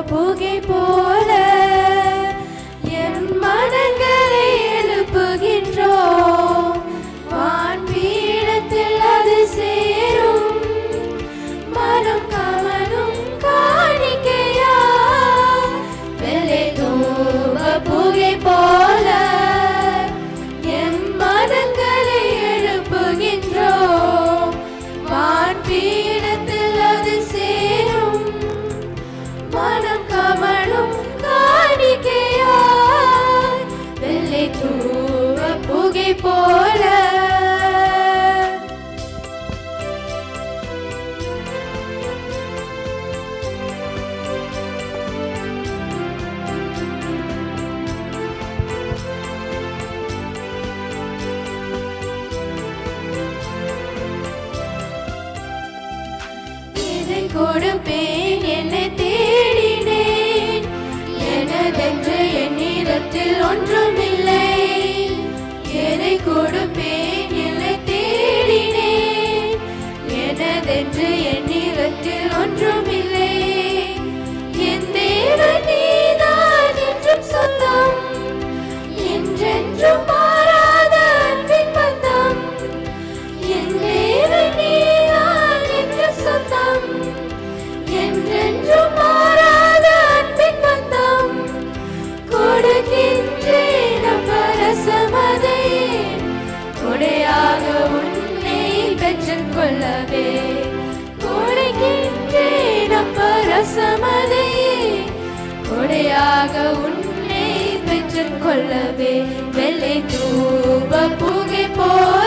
புகை போல என் மனங்களை எழுப்புகின்றோம். வான்பீடத்தில் அது சேரும் மனம் கமனும் காணிக்கையா. வெள்ளை தூவ புகை போல என் மனங்களை எழுப்புகின்றோம். வான்பீடத்தில் அது சேரும் மனம் கமழும் காணிக்கையாய். வெள்ளை தூவ புகை போல எதை கொடுப்பேன் என்னை தேடினேன். எனதென்று என்னிடத்தில் ஒன்றுமில்லை. எதை கொடுப்பேன் என்னை தேடினேன். எனதென்று என்னிடத்தில் ஒன்றுமில்லை. என் தேவன் நீதான் என்றும் சொந்தம். என்றென்றும் மாறாத அன்பின் பந்தம். என் தேவன் நீதான் என்று சொந்தம். என்றென்றும் மாறாத அன்பின் பந்தம். கொடுக்கின்றேன் அப்பரசமதை கொடையாக உன்னை பெற்றுக் கொள்ளவே. கொடுக்கின்றேன் அப்பரசமதை கொடையாக உன்னை பெற்றுக் கொள்ளவே. வெள்ளை தூவ புகை போல